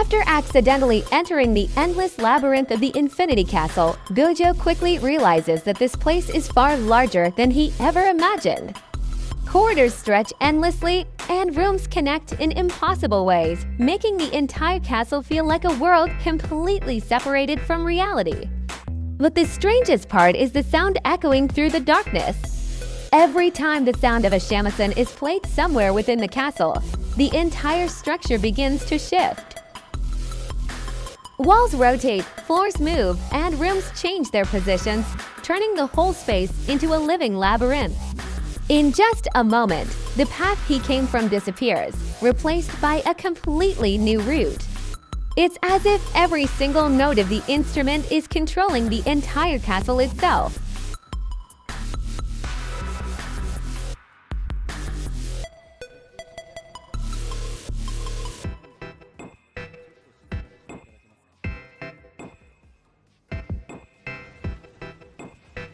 After accidentally entering the endless labyrinth of the Infinity Castle, Gojo quickly realizes that this place is far larger than he ever imagined. Corridors stretch endlessly, and rooms connect in impossible ways, making the entire castle feel like a world completely separated from reality. But the strangest part is the sound echoing through the darkness. Every time the sound of a shamisen is played somewhere within the castle, the entire structure begins to shift. Walls rotate, floors move, and rooms change their positions, turning the whole space into a living labyrinth. In just a moment, the path he came from disappears, replaced by a completely new route. It's as if every single note of the instrument is controlling the entire castle itself.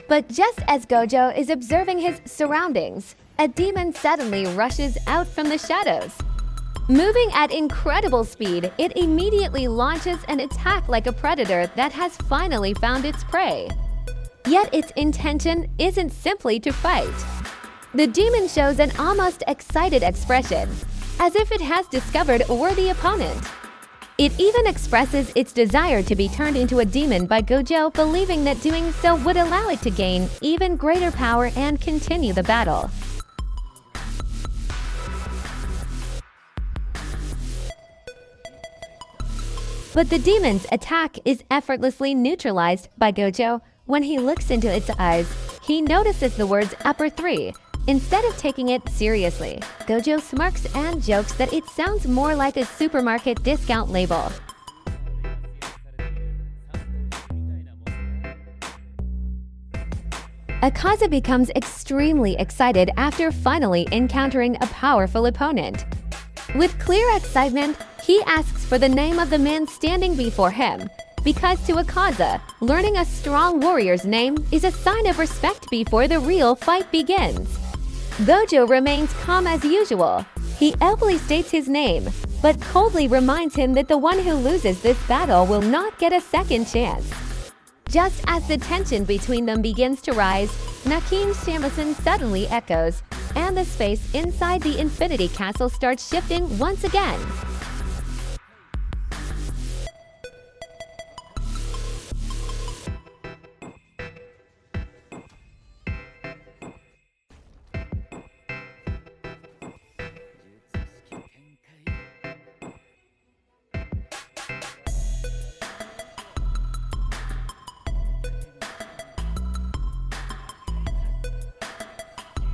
But just as Gojo is observing his surroundings, a demon suddenly rushes out from the shadows. Moving at incredible speed, it immediately launches an attack like a predator that has finally found its prey. Yet its intention isn't simply to fight. The demon shows an almost excited expression, as if it has discovered a worthy opponent. It even expresses its desire to be turned into a demon by Gojo, believing that doing so would allow it to gain even greater power and continue the battle. But the demon's attack is effortlessly neutralized by Gojo. When he looks into its eyes, he notices the words upper 3. Instead of taking it seriously, Gojo smirks and jokes that it sounds more like a supermarket discount label. Akaza becomes extremely excited after finally encountering a powerful opponent. With clear excitement, he asks for the name of the man standing before him, because to Akaza, learning a strong warrior's name is a sign of respect before the real fight begins. Gojo remains calm as usual. He elfly states his name, but coldly reminds him that the one who loses this battle will not get a second chance. Just as the tension between them begins to rise, Nakin's shamisen suddenly echoes, and the space inside the Infinity Castle starts shifting once again.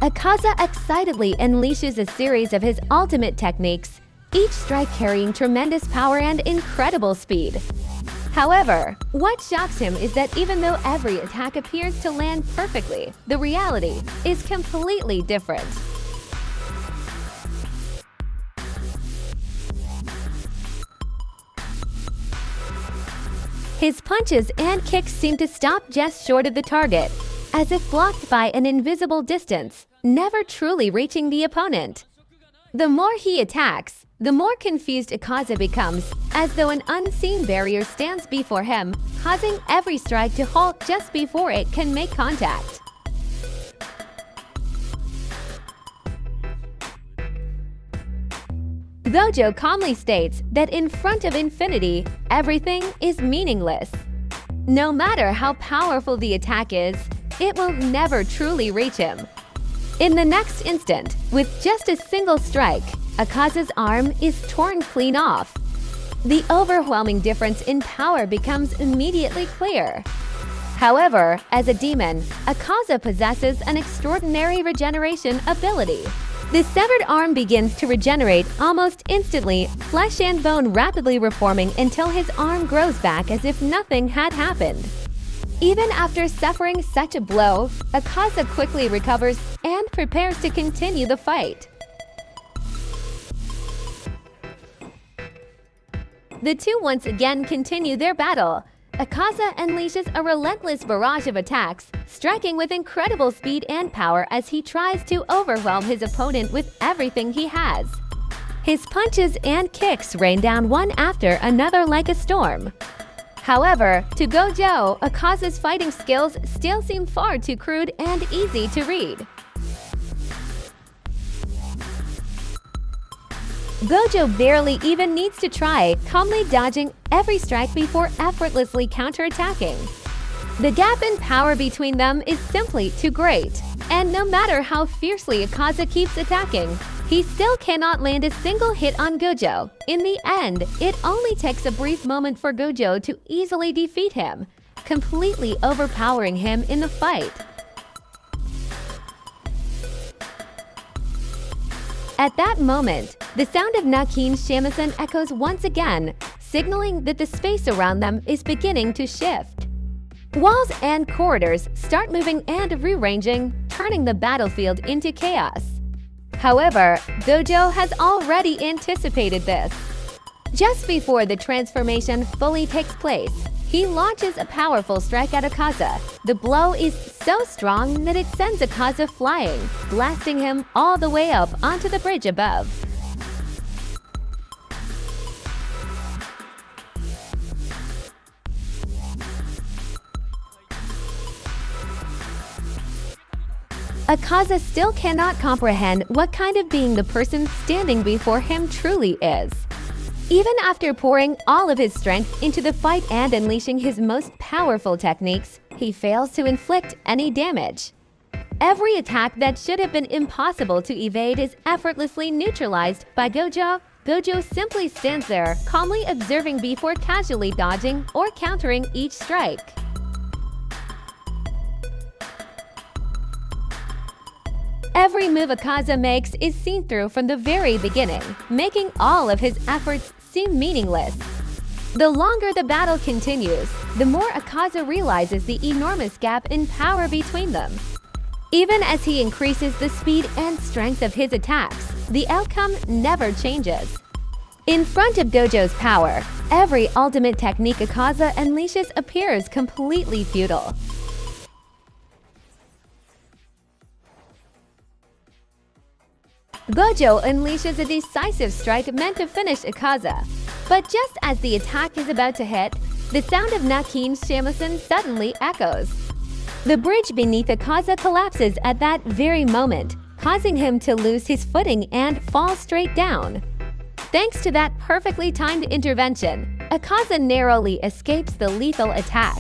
Akaza excitedly unleashes a series of his ultimate techniques, each strike carrying tremendous power and incredible speed. However, what shocks him is that even though every attack appears to land perfectly, the reality is completely different. His punches and kicks seem to stop just short of the target, as if blocked by an invisible distance, never truly reaching the opponent. The more he attacks, the more confused Akaza becomes, as though an unseen barrier stands before him, causing every strike to halt just before it can make contact. Gojo calmly states that in front of infinity, everything is meaningless. No matter how powerful the attack is, it will never truly reach him. In the next instant, with just a single strike, Akaza's arm is torn clean off. The overwhelming difference in power becomes immediately clear. However, as a demon, Akaza possesses an extraordinary regeneration ability. The severed arm begins to regenerate almost instantly, flesh and bone rapidly reforming until his arm grows back as if nothing had happened. Even after suffering such a blow, Akaza quickly recovers and prepares to continue the fight. The two once again continue their battle. Akaza unleashes a relentless barrage of attacks, striking with incredible speed and power as he tries to overwhelm his opponent with everything he has. His punches and kicks rain down one after another like a storm. However, to Gojo, Akaza's fighting skills still seem far too crude and easy to read. Gojo barely even needs to try, calmly dodging every strike before effortlessly counterattacking. The gap in power between them is simply too great, and no matter how fiercely Akaza keeps attacking, he still cannot land a single hit on Gojo. In the end, it only takes a brief moment for Gojo to easily defeat him, completely overpowering him in the fight. At that moment, the sound of Nakin's shamisen echoes once again, signaling that the space around them is beginning to shift. Walls and corridors start moving and rearranging, turning the battlefield into chaos. However, Gojo has already anticipated this. Just before the transformation fully takes place, he launches a powerful strike at Akaza. The blow is so strong that it sends Akaza flying, blasting him all the way up onto the bridge above. Akaza still cannot comprehend what kind of being the person standing before him truly is. Even after pouring all of his strength into the fight and unleashing his most powerful techniques, he fails to inflict any damage. Every attack that should have been impossible to evade is effortlessly neutralized by Gojo. Gojo simply stands there, calmly observing before casually dodging or countering each strike. Every move Akaza makes is seen through from the very beginning, making all of his efforts seem meaningless. The longer the battle continues, the more Akaza realizes the enormous gap in power between them. Even as he increases the speed and strength of his attacks, the outcome never changes. In front of Gojo's power, every ultimate technique Akaza unleashes appears completely futile. Gojo unleashes a decisive strike meant to finish Akaza. But just as the attack is about to hit, the sound of Nakin's shamisen suddenly echoes. The bridge beneath Akaza collapses at that very moment, causing him to lose his footing and fall straight down. Thanks to that perfectly timed intervention, Akaza narrowly escapes the lethal attack.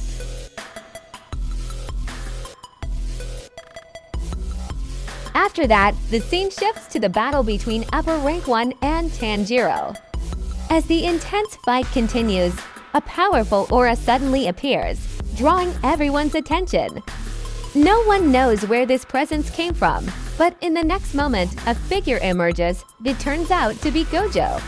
After that, the scene shifts to the battle between Upper Rank 1 and Tanjiro. As the intense fight continues, a powerful aura suddenly appears, drawing everyone's attention. No one knows where this presence came from, but in the next moment, a figure emerges that turns out to be Gojo.